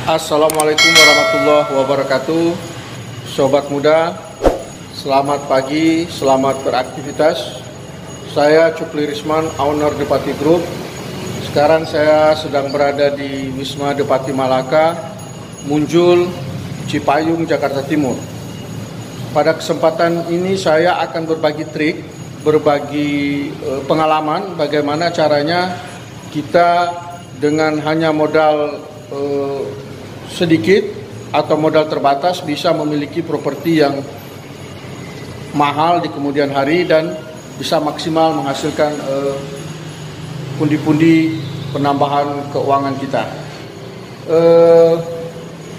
Assalamualaikum warahmatullahi wabarakatuh. Sobat muda, selamat pagi, selamat beraktivitas. Saya Cukli Risman, owner Depati Group. Sekarang saya sedang berada di Wisma Depati Malaka, Munjul, Cipayung, Jakarta Timur. Pada kesempatan ini saya akan berbagi trik, berbagi pengalaman bagaimana caranya kita dengan hanya modal sedikit atau modal terbatas bisa memiliki properti yang mahal di kemudian hari dan bisa maksimal menghasilkan pundi-pundi penambahan keuangan kita.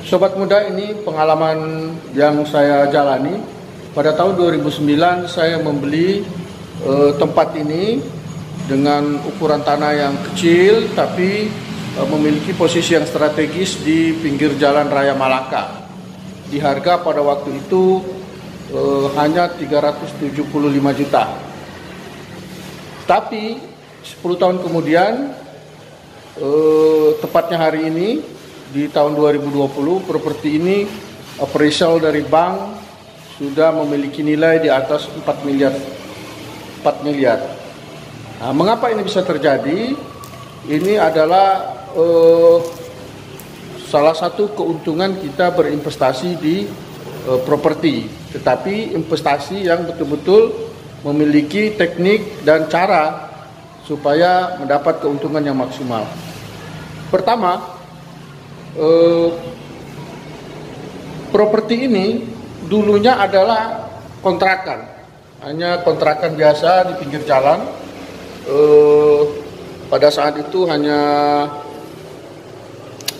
Sobat muda, ini pengalaman yang saya jalani. Pada tahun 2009 saya membeli tempat ini dengan ukuran tanah yang kecil tapi memiliki posisi yang strategis di pinggir jalan raya Malaka. Di harga pada waktu itu hanya 375 juta. Tapi 10 tahun kemudian, tepatnya hari ini di tahun 2020, properti ini appraisal dari bank sudah memiliki nilai di atas 4 miliar. Nah, mengapa ini bisa terjadi? Ini adalah salah satu keuntungan kita berinvestasi di properti, tetapi investasi yang betul-betul memiliki teknik dan cara supaya mendapat keuntungan yang maksimal. Pertama, properti ini dulunya adalah kontrakan, hanya kontrakan biasa di pinggir jalan. Pada saat itu hanya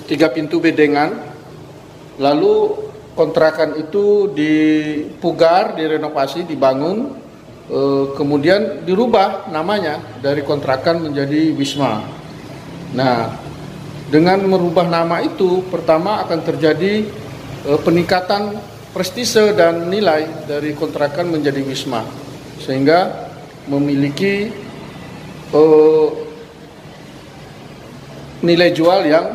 3 pintu bedengan, lalu kontrakan itu dipugar, direnovasi, dibangun, kemudian dirubah namanya dari kontrakan menjadi Wisma. Nah, dengan merubah nama itu, pertama akan terjadi peningkatan prestise dan nilai dari kontrakan menjadi Wisma, sehingga memiliki nilai jual yang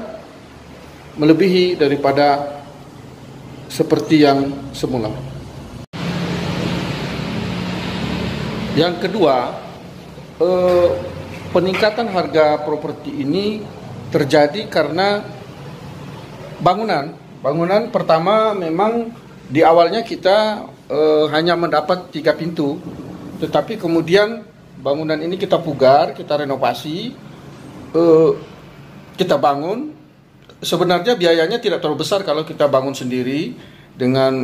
melebihi daripada seperti yang semula. Yang kedua, peningkatan harga properti ini terjadi karena bangunan pertama. Memang di awalnya kita hanya mendapat 3 pintu, tetapi kemudian bangunan ini kita pugar, kita renovasi, kita bangun. Sebenarnya biayanya tidak terlalu besar kalau kita bangun sendiri dengan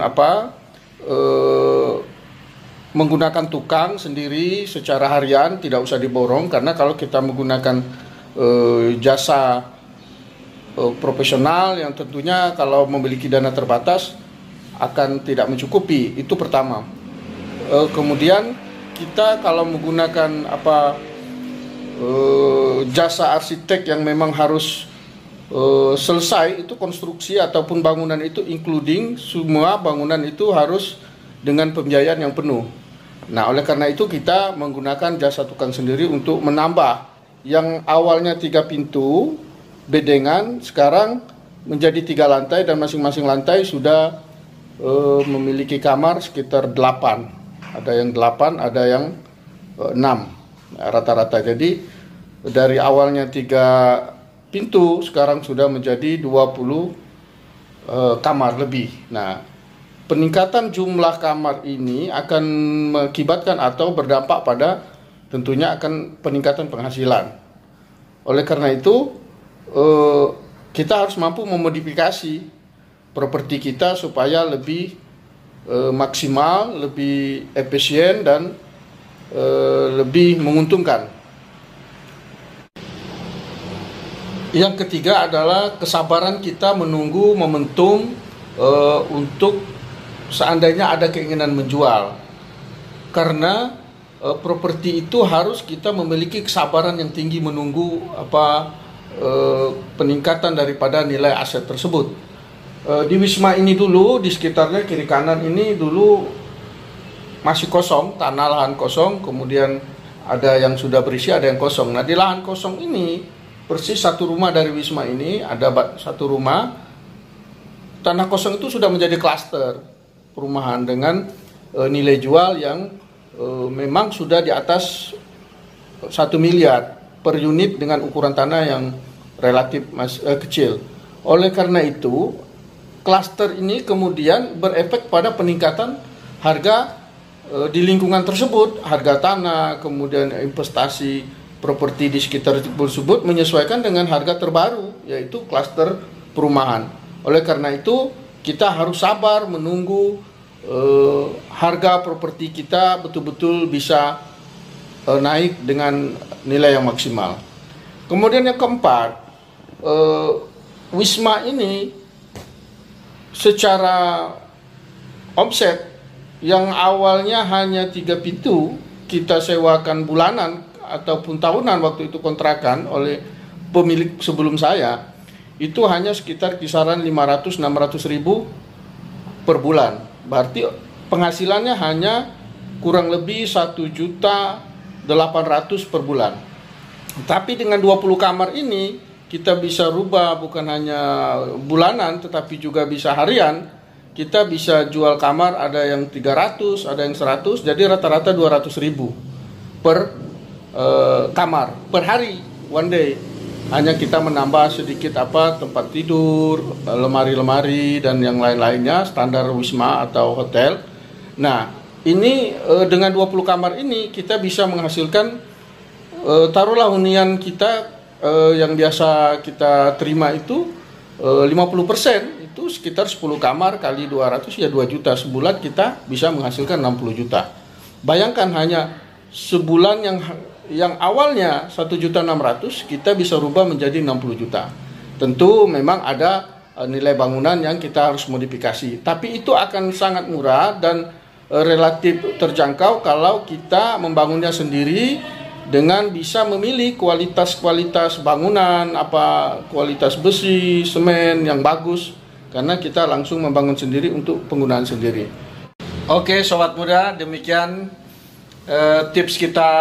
menggunakan tukang sendiri secara harian, tidak usah diborong. Karena kalau kita menggunakan jasa profesional yang tentunya kalau memiliki dana terbatas akan tidak mencukupi. Itu pertama. Kemudian kita kalau menggunakan jasa arsitek yang memang harus selesai, itu konstruksi ataupun bangunan itu including semua bangunan itu harus dengan pembiayaan yang penuh. Nah, oleh karena itu kita menggunakan jasa tukang sendiri untuk menambah yang awalnya 3 pintu bedengan sekarang menjadi 3 lantai, dan masing-masing lantai sudah memiliki kamar sekitar 8. Ada yang 8, ada yang 6 rata-rata. Jadi dari awalnya 3 pintu sekarang sudah menjadi 20 kamar lebih. Nah, peningkatan jumlah kamar ini akan mengakibatkan atau berdampak pada tentunya akan peningkatan penghasilan. Oleh karena itu kita harus mampu memodifikasi properti kita supaya lebih maksimal, lebih efisien dan lebih menguntungkan. Yang ketiga adalah kesabaran kita menunggu momentum untuk seandainya ada keinginan menjual. Karena properti itu harus kita memiliki kesabaran yang tinggi menunggu peningkatan daripada nilai aset tersebut. Di Wisma ini dulu, di sekitarnya kiri kanan ini dulu masih kosong, tanah lahan kosong, kemudian ada yang sudah berisi, ada yang kosong. Nah, di lahan kosong ini persis satu rumah dari Wisma ini, ada satu rumah tanah kosong itu sudah menjadi klaster perumahan dengan nilai jual yang memang sudah di atas 1 miliar per unit dengan ukuran tanah yang relatif kecil. Oleh karena itu, klaster ini kemudian berefek pada peningkatan harga di lingkungan tersebut, harga tanah, kemudian investasi properti di sekitar tersebut menyesuaikan dengan harga terbaru, yaitu klaster perumahan. Oleh karena itu, kita harus sabar menunggu harga properti kita betul-betul bisa naik dengan nilai yang maksimal. Kemudian yang keempat, Wisma ini secara omset yang awalnya hanya 3 pintu kita sewakan bulanan ataupun tahunan waktu itu kontrakan oleh pemilik sebelum saya, itu hanya sekitar kisaran 500-600 ribu per bulan. Berarti penghasilannya hanya kurang lebih 1.800.000 per bulan. Tapi dengan 20 kamar ini kita bisa rubah bukan hanya bulanan tetapi juga bisa harian. Kita bisa jual kamar, ada yang 300, ada yang 100, jadi rata-rata 200.000 per kamar per hari, one day. Hanya kita menambah sedikit tempat tidur, lemari-lemari dan yang lain-lainnya, standar wisma atau hotel. Nah, ini dengan 20 kamar ini kita bisa menghasilkan taruhlah hunian kita yang biasa kita terima itu 50%, itu sekitar 10 kamar kali 200 ya 2 juta sebulan, kita bisa menghasilkan 60 juta. Bayangkan hanya sebulan yang awalnya 1.600.000 kita bisa rubah menjadi 60 juta. Tentu memang ada nilai bangunan yang kita harus modifikasi, tapi itu akan sangat murah dan relatif terjangkau kalau kita membangunnya sendiri dengan bisa memilih kualitas bangunan, kualitas besi, semen yang bagus, karena kita langsung membangun sendiri untuk penggunaan sendiri. Oke sobat muda, demikian tips kita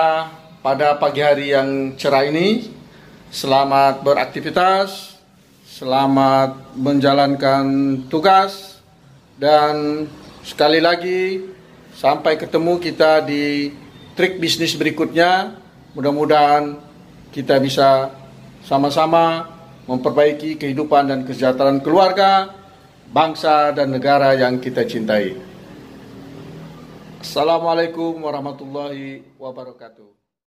pada pagi hari yang cerah ini. Selamat beraktivitas, selamat menjalankan tugas, dan sekali lagi sampai ketemu kita di trik bisnis berikutnya. Mudah-mudahan kita bisa sama-sama memperbaiki kehidupan dan kesejahteraan keluarga, bangsa dan negara yang kita cintai. Assalamualaikum warahmatullahi wabarakatuh.